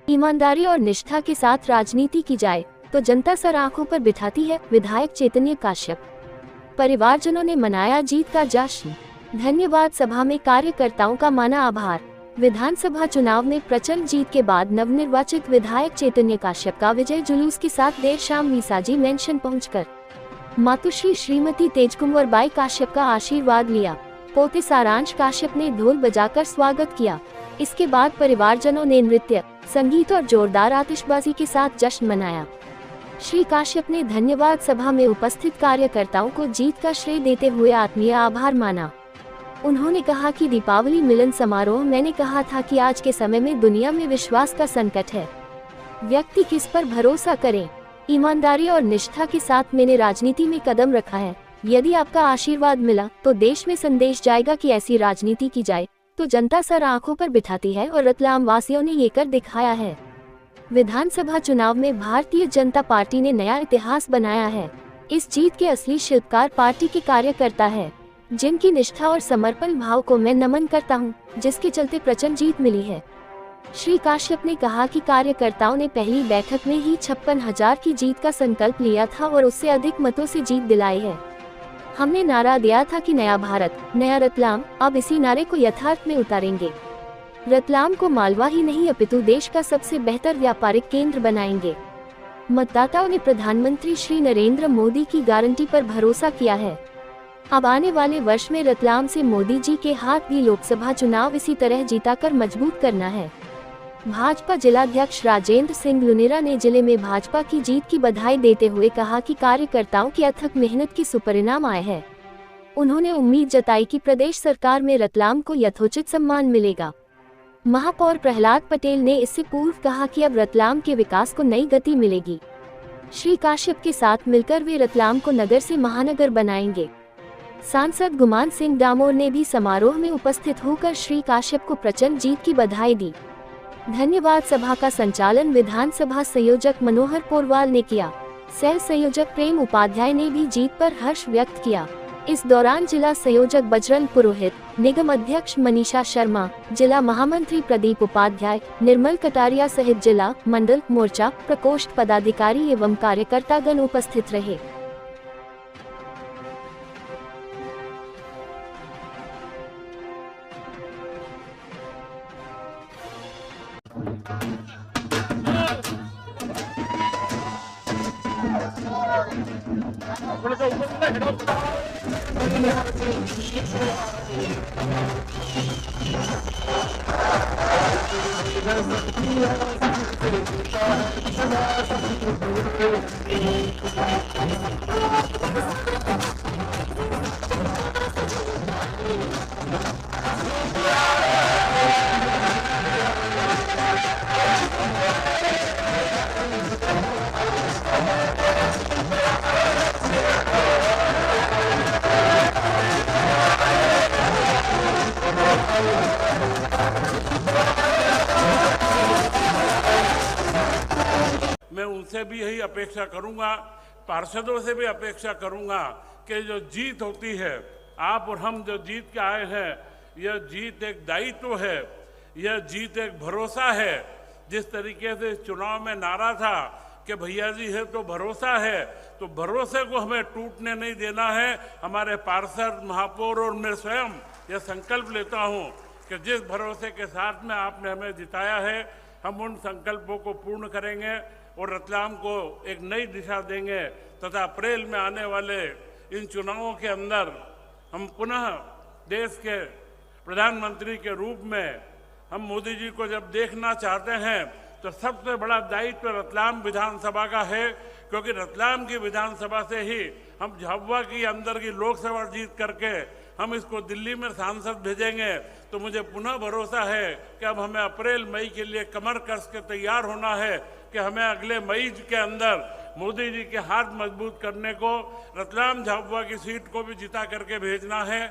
ईमानदारी और निष्ठा के साथ राजनीति की जाए तो जनता सर आंखों पर बिठाती है। विधायक चैतन्य काश्यप। परिवारजनों ने मनाया जीत का जश्न। धन्यवाद। सभा में कार्यकर्ताओं का माना आभार। विधानसभा चुनाव में प्रचंड जीत के बाद नवनिर्वाचित विधायक चैतन्य काश्यप का विजय जुलूस के साथ देर शाम मीसाजी मेंशन पहुंचकर मातुश्री श्रीमती तेजकुंवर बाई काश्यप का आशीर्वाद लिया। पोते सारांश काश्यप ने ढोल बजाकर स्वागत किया। इसके बाद परिवारजनों ने नृत्य, संगीत और जोरदार आतिशबाजी के साथ जश्न मनाया। श्री काश्यप ने धन्यवाद सभा में उपस्थित कार्यकर्ताओं को जीत का श्रेय देते हुए आत्मीय आभार माना। उन्होंने कहा कि दीपावली मिलन समारोह मैंने कहा था कि आज के समय में दुनिया में विश्वास का संकट है। व्यक्ति किस पर भरोसा करें। ईमानदारी और निष्ठा के साथ मैंने राजनीति में कदम रखा है। यदि आपका आशीर्वाद मिला तो देश में संदेश जाएगा कि ऐसी राजनीति की जाए तो जनता सर आंखों पर बिठाती है और रतलाम वासियों ने ये कर दिखाया है। विधानसभा चुनाव में भारतीय जनता पार्टी ने नया इतिहास बनाया है। इस जीत के असली शिल्पकार पार्टी के कार्यकर्ता है, जिनकी निष्ठा और समर्पण भाव को मैं नमन करता हूं, जिसके चलते प्रचंड जीत मिली है। श्री काश्यप ने कहा कि कार्यकर्ताओं ने पहली बैठक में ही 56,000 की जीत का संकल्प लिया था और उससे अधिक मतों से जीत दिलाई है। हमने नारा दिया था कि नया भारत, नया रतलाम। अब इसी नारे को यथार्थ में उतारेंगे। रतलाम को मालवा ही नहीं अपितु देश का सबसे बेहतर व्यापारिक केंद्र बनाएंगे। मतदाताओं ने प्रधानमंत्री श्री नरेंद्र मोदी की गारंटी पर भरोसा किया है। अब आने वाले वर्ष में रतलाम से मोदी जी के हाथ भी लोकसभा चुनाव इसी तरह जीताकर मजबूत करना है। भाजपा जिलाध्यक्ष राजेंद्र सिंह लुनेरा ने जिले में भाजपा की जीत की बधाई देते हुए कहा कि कार्यकर्ताओं की अथक मेहनत के सुपरिणाम आए हैं। उन्होंने उम्मीद जताई कि प्रदेश सरकार में रतलाम को यथोचित सम्मान मिलेगा। महापौर प्रहलाद पटेल ने इससे पूर्व कहा कि अब रतलाम के विकास को नई गति मिलेगी। श्री काश्यप के साथ मिलकर वे रतलाम को नगर से महानगर बनाएंगे। सांसद गुमान सिंह डामोर ने भी समारोह में उपस्थित होकर श्री काश्यप को प्रचंड जीत की बधाई दी। धन्यवाद सभा का संचालन विधानसभा संयोजक मनोहर पोरवाल ने किया। सह संयोजक प्रेम उपाध्याय ने भी जीत पर हर्ष व्यक्त किया। इस दौरान जिला संयोजक बजरंग पुरोहित, निगम अध्यक्ष मनीषा शर्मा, जिला महामंत्री प्रदीप उपाध्याय, निर्मल कटारिया सहित जिला, मंडल, मोर्चा, प्रकोष्ठ पदाधिकारी एवं कार्यकर्तागण उपस्थित रहे। मैं उनसे भी यही अपेक्षा करूंगा, पार्षदों से भी अपेक्षा करूंगा कि जो जीत होती है, आप और हम जो जीत के आए हैं, यह जीत एक दायित्व है, यह जीत एक भरोसा है। जिस तरीके से चुनाव में नारा था कि भैया जी है तो भरोसा है, तो भरोसे को हमें टूटने नहीं देना है। हमारे पार्षद, महापौर और मैं स्वयं यह संकल्प लेता हूं कि जिस भरोसे के साथ में आपने हमें जिताया है, हम उन संकल्पों को पूर्ण करेंगे और रतलाम को एक नई दिशा देंगे तथा अप्रैल में आने वाले इन चुनावों के अंदर हम पुनः देश के प्रधानमंत्री के रूप में हम मोदी जी को जब देखना चाहते हैं तो सबसे बड़ा दायित्व रतलाम विधानसभा का है, क्योंकि रतलाम की विधानसभा से ही हम झाबुआ की अंदर की लोकसभा जीत करके हम इसको दिल्ली में सांसद भेजेंगे। तो मुझे पुनः भरोसा है कि अब हमें अप्रैल मई के लिए कमर कस के तैयार होना है कि हमें अगले मई के अंदर मोदी जी के हाथ मजबूत करने को रतलाम झाबुआ की सीट को भी जिता करके भेजना है।